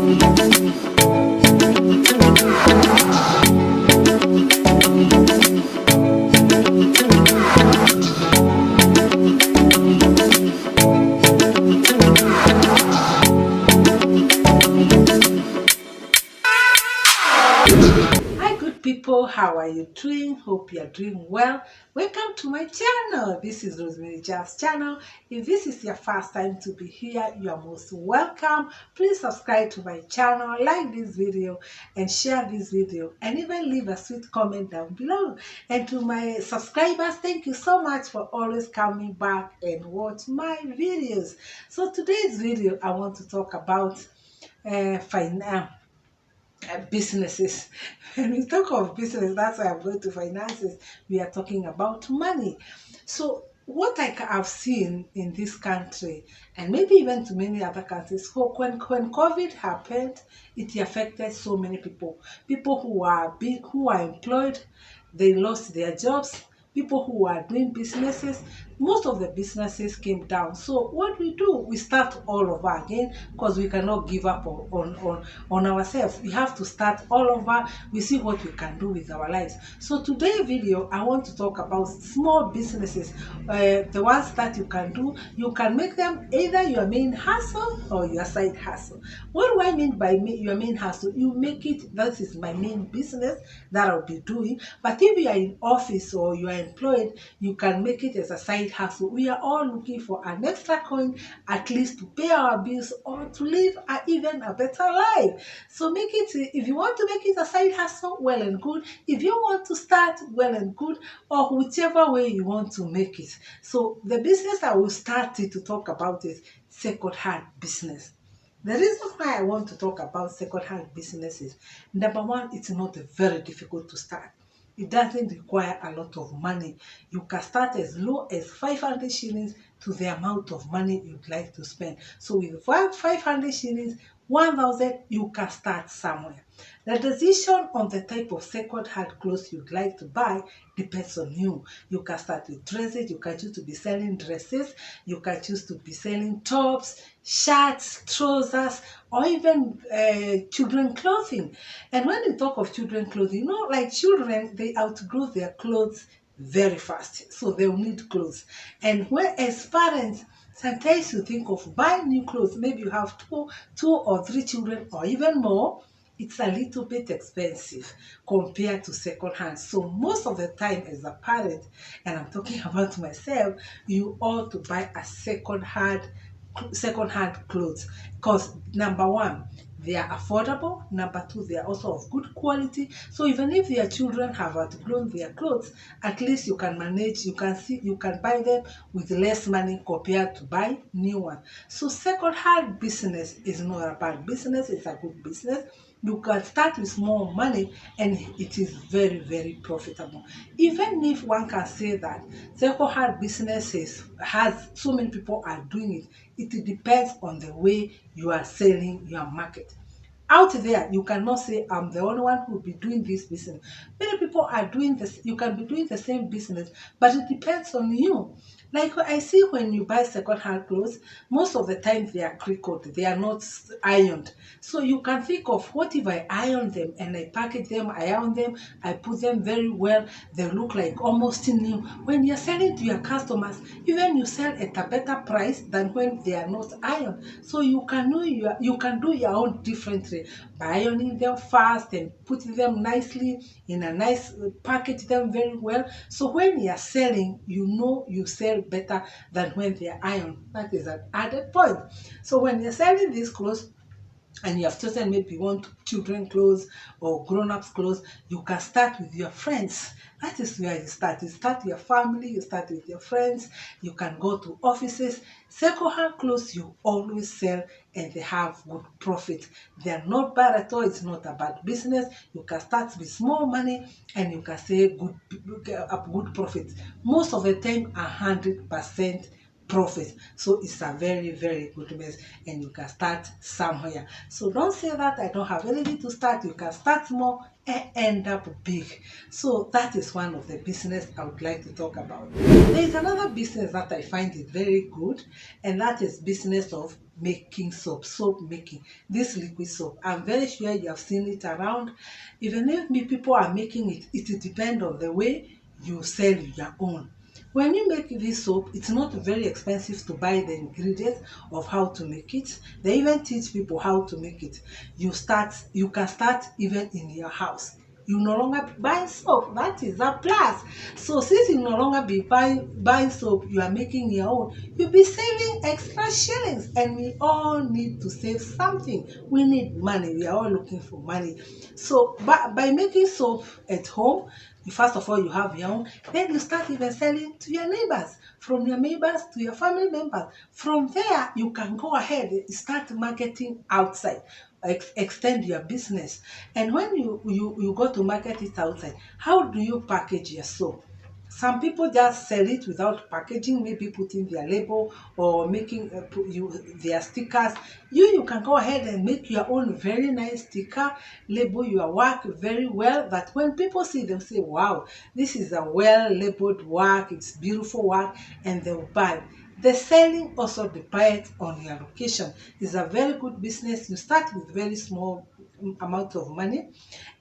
Hi, good people. How are you doing? Hope you are doing well. Welcome to my channel. This is Rosemary Jazz channel. If this is your first time to be here, you are most welcome. Please subscribe to my channel, like this video, and share this video, and even leave a sweet comment down below. And to my subscribers, thank you so much for always coming back and watch my videos. So today's video, I want to talk about finance businesses. When we talk of business, that's why I'm going to finances. We are talking about money. So what have seen in this country, and maybe even to many other countries, when COVID happened, it affected so many people. People who are employed, they lost their jobs. People who are doing businesses, most of the businesses came down. So what we do, we start all over again, because we cannot give up on ourselves. We have to start all over. We see what we can do with our lives. So today's video, I want to talk about small businesses, the ones that you can do. You can make them either your main hustle or your side hustle. What do I mean by your main hustle? You make it, that is my main business that I'll be doing. But if you are in office or you are employed, you can make it as a side hustle. We are all looking for an extra coin, at least to pay our bills or to live even a better life. So make it, if you want to make it a side hustle, well and good. If you want to start, well and good, or whichever way you want to make it. So the business I will start to talk about is second-hand business. The reason why I want to talk about second-hand business is, number one, it's not very difficult to start. It doesn't require a lot of money. You can start as low as 500 shillings to the amount of money you'd like to spend. So with 500 shillings, 1,000, you can start somewhere. The decision on the type of second-hand clothes you'd like to buy depends on you. You can start with dresses. You can choose to be selling dresses. You can choose to be selling tops, shirts, trousers, or even children clothing. And when you talk of children clothing, you know, like children, they outgrow their clothes very fast. So they'll need clothes. And as parents, sometimes you think of buying new clothes. Maybe you have two or three children or even more. It's a little bit expensive compared to second hand. So most of the time as a parent, and I'm talking about myself, you ought to buy a second-hand clothes, because number one, they are affordable. Number two, they are also of good quality. So even if your children have outgrown their clothes, at least you can manage, you can buy them with less money compared to buy new one. So second-hand business is not a bad business, it's a good business. You can start with small money and it is very, very profitable. Even if one can say that second-hand businesses has so many people are doing it, it depends on the way you are selling your market. Out there, you cannot say, I'm the only one who will be doing this business. Many people are doing this. You can be doing the same business, but it depends on you. Like I see when you buy second-hand clothes, most of the time they are crinkled, they are not ironed. So you can think of, what if I iron them and I package them, I iron them, I put them very well, they look like almost new. When you're selling to your customers, even you sell at a better price than when they are not ironed. So you can do your own differently by ironing them fast and putting them nicely in a nice package them very well. So when you are selling, you know you sell better than when they are ironed. That is an added point. So when you're selling these clothes, and you have chosen, maybe you want children clothes or grown-ups clothes, you can start with your friends. That is where you start. You start with your family, you start with your friends, you can go to offices. Second-hand clothes you always sell and they have good profit. They are not bad at all. It's not a bad business. You can start with small money and you can say good profit. Most of the time, 100% profit. So it's a very, very good business, and you can start somewhere. So don't say that I don't have anything to start. You can start small and end up big. So that is one of the business I would like to talk about. There is another business that I find it very good, and that is business of making soap making, this liquid soap. I'm very sure you have seen it around. Even if people are making it, it depends on the way you sell your own. When you make this soap, it's not very expensive to buy the ingredients of how to make it. They even teach people how to make it. You can start even in your house. You no longer buy soap. That is a plus. So since you no longer be buying soap, you are making your own. You'll be saving extra shillings, and we all need to save something. We need money. We are all looking for money. So by making soap at home, first of all, you have your own. Then you start even selling to your neighbors. From your neighbors to your family members. From there, you can go ahead and start marketing outside. Extend your business. And when you go to market it outside, how do you package your soap? Some people just sell it without packaging, maybe putting their label or making their stickers. You can go ahead and make your own very nice sticker, label your work very well, that when people see them say, wow, this is a well labeled work, it's beautiful work, and they'll buy. The selling also depends on your location. It's a very good business. You start with very small amount of money,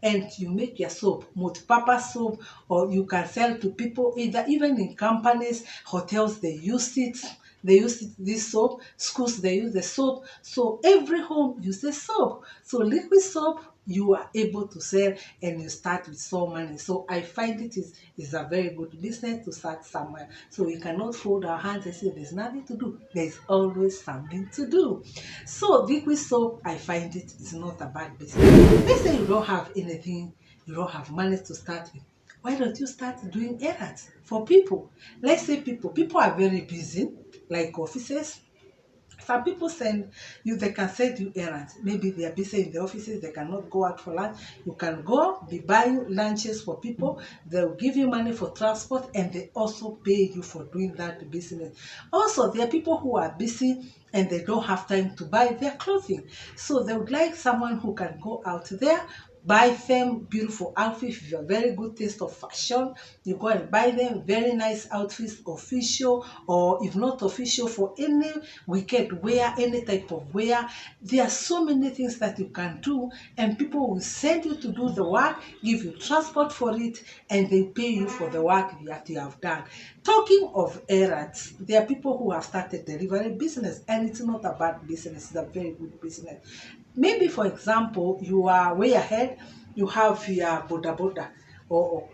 and you make your soap, multi-purpose soap, or you can sell to people, either even in companies, hotels, they use it. This soap. Schools, they use the soap. So every home uses soap. So liquid soap, you are able to sell, and you start with some money. So I find it is a very good business to start somewhere. So we cannot fold our hands and say there's nothing to do. There's always something to do. So liquid soap, I find it is not a bad business. Let's say you don't have anything, you don't have money to start with. Why don't you start doing errands for people? Let's say people are very busy, like offices. Some people they can send you errands. Maybe they are busy in the offices, they cannot go out for lunch. You can go, be buying lunches for people. They'll give you money for transport, and they also pay you for doing that business. Also, there are people who are busy and they don't have time to buy their clothing. So they would like someone who can go out there, buy them beautiful outfits. If you have very good taste of fashion, you go and buy them very nice outfits, official or if not official, for any weekend wear, any type of wear. There are so many things that you can do, and people will send you to do the work, give you transport for it, and they pay you for the work that you have done. Talking of errands, there are people who have started delivery business, and it's not a bad business, it's a very good business. Maybe, for example, you are way ahead, you have your boda or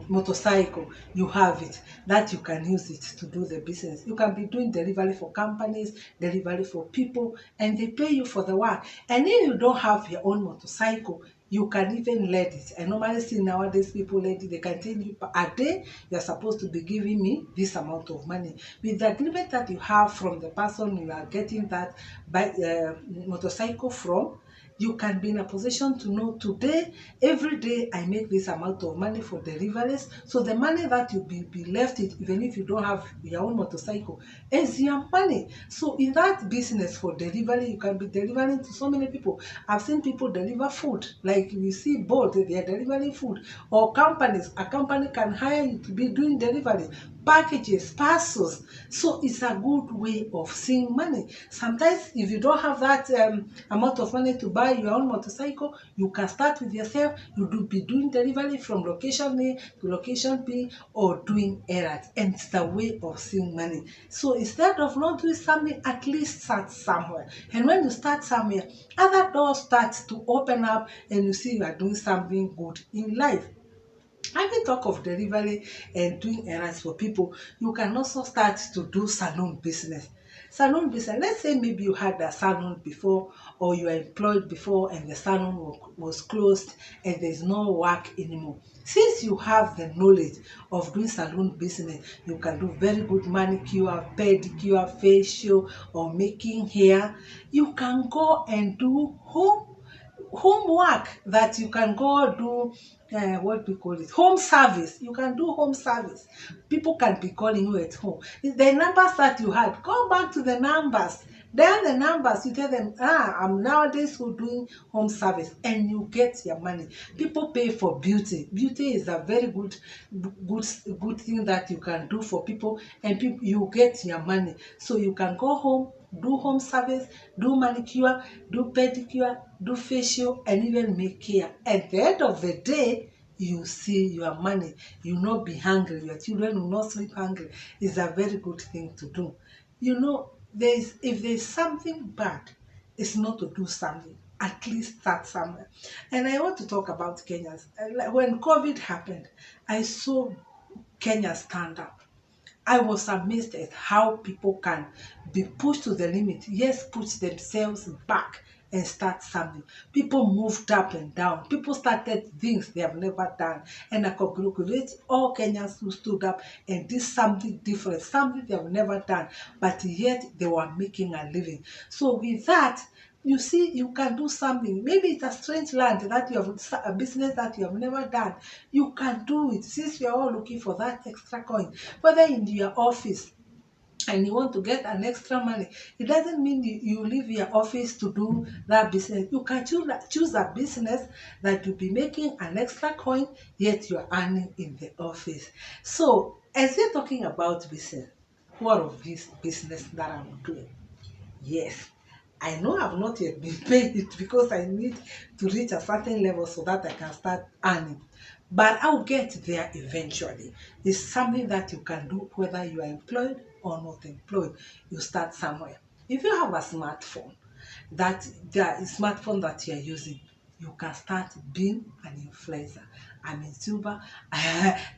motorcycle, you have it, that you can use it to do the business. You can be doing delivery for companies, delivery for people, and they pay you for the work. And if you don't have your own motorcycle, you can even let it. I normally see nowadays people let it. They can tell you a day you're supposed to be giving me this amount of money. With the agreement that you have from the person you are getting that motorcycle from, you can be in a position to know today, every day I make this amount of money for deliveries. So the money that you be left it, even if you don't have your own motorcycle, is your money. So in that business for delivery, you can be delivering to so many people. I've seen people deliver food, like you see both, they are delivering food, or companies. A company can hire you to be doing delivery, packages, parcels. So it's a good way of seeing money. Sometimes if you don't have that amount of money to buy your own motorcycle, you can start with yourself. You be doing delivery from location A to location B, or doing errands, and it's a way of seeing money. So instead of not doing something, at least start somewhere. And when you start somewhere, other doors start to open up, and you see you are doing something good in life. Having talk of delivery and doing errands for people, you can also start to do salon business. Salon business, let's say maybe you had a salon before, or you were employed before and the salon was closed and there's no work anymore. Since you have the knowledge of doing salon business, you can do very good manicure, pedicure, facial, or making hair. You can go and do home homework that you can go do, what we call it, home service. You can do home service. People can be calling you at home. The numbers that you had, go back to the numbers. Then the numbers, you tell them, I'm nowadays who doing home service, and you get your money. People pay for beauty. Beauty is a very good thing that you can do for people, and you get your money. So you can go home, do home service, do manicure, do pedicure, do facial, and even make hair. At the end of the day, you see your money. You will not be hungry. Your children will not sleep hungry. It's a very good thing to do. If there's something bad, it's not to do something. At least start somewhere. And I want to talk about Kenyans. When COVID happened, I saw Kenya stand up. I was amazed at how people can be pushed to the limit, yes, push themselves back and start something. People moved up and down. People started things they have never done. And I congratulate all Kenyans who stood up and did something different, something they have never done, but yet they were making a living. So with that, you see, you can do something. Maybe it's a strange land that you have, a business that you have never done. You can do it. Since we are all looking for that extra coin, whether in your office and you want to get an extra money, it doesn't mean you leave your office to do that business. You can choose a business that will be making an extra coin, yet you're earning in the office. So, as we're talking about business, what of this business that I'm doing? Yes, I know I've not yet been paid because I need to reach a certain level so that I can start earning. But I'll get there eventually. It's something that you can do whether you are employed or not employed. You start somewhere. If you have a smartphone, smartphone that you are using, you can start being an influencer. I'm a YouTuber.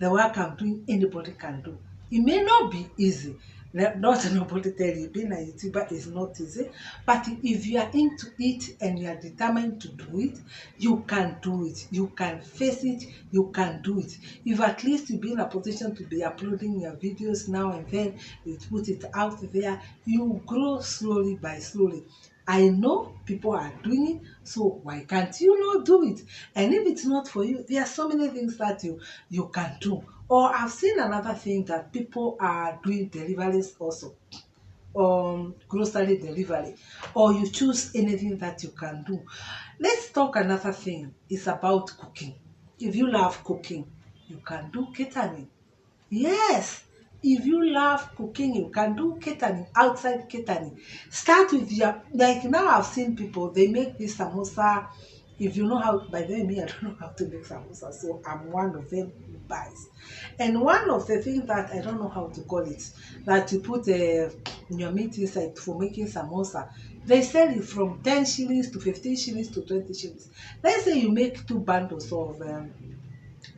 The work I'm doing, anybody can do. It may not be easy. Not nobody tell you being a YouTuber is not easy, but if you are into it and you are determined to do it, you can do it. You can face it. You can do it. If at least you be in a position to be uploading your videos now and then, you put it out there, you grow slowly by slowly. I know people are doing it, so why can't you not do it? And if it's not for you, there are so many things that you can do. Or I've seen another thing that people are doing deliveries also, grocery delivery, or you choose anything that you can do. Let's talk another thing. It's about cooking. If you love cooking, you can do catering. Yes, if you love cooking, you can do catering, outside catering. Start with like now I've seen people, they make this samosa. If you know how, by the way, me, I don't know how to make samosa, so I'm one of them who buys. And one of the things that I don't know how to call it, that you put your meat inside for making samosa, they sell it from 10 shillings to 15 shillings to 20 shillings. Let's say you make 2 bundles of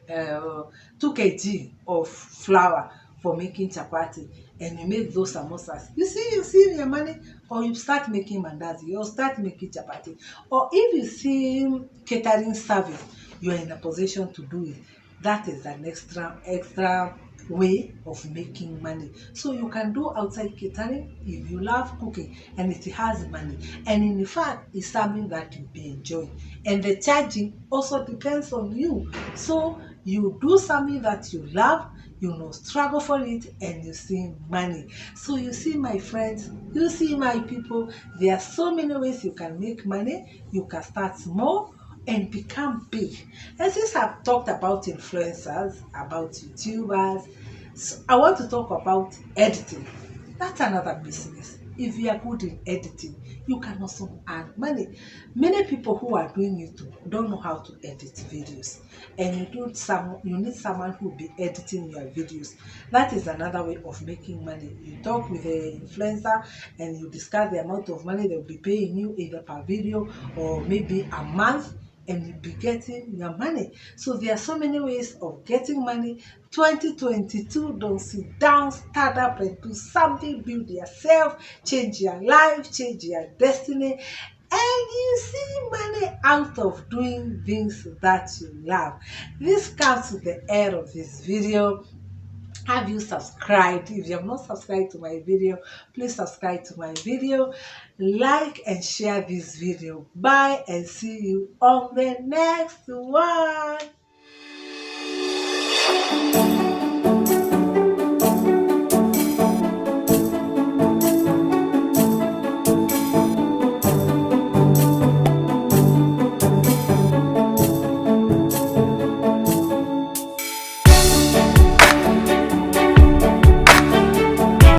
2 kg of flour for making chapati, and you make those samosas. You see your money, or you start making mandazi, or start making chapati. Or if you see catering service, you are in a position to do it. That is an extra way of making money. So you can do outside catering if you love cooking and it has money. And in fact, it's something that you'll be enjoying. And the charging also depends on you. So you do something that you love, you know, struggle for it, and you see money. So you see, my friends, you see, my people, there are so many ways you can make money. You can start small and become big. And since I've talked about influencers, about YouTubers, so I want to talk about editing. That's another business. If you are good in editing, you can also earn money. Many people who are doing YouTube don't know how to edit videos, and you need someone who will be editing your videos. That is another way of making money. You talk with an influencer and you discuss the amount of money they'll be paying you either per video or maybe a month, and you'll be getting your money. So there are so many ways of getting money. 2022, don't sit down, start up and do something, build yourself, change your life, change your destiny, and you see money out of doing things that you love. This comes to the end of this video. Have you subscribed? If you have not subscribed to my video, please subscribe to my video, like and share this video. Bye and see you on the next one.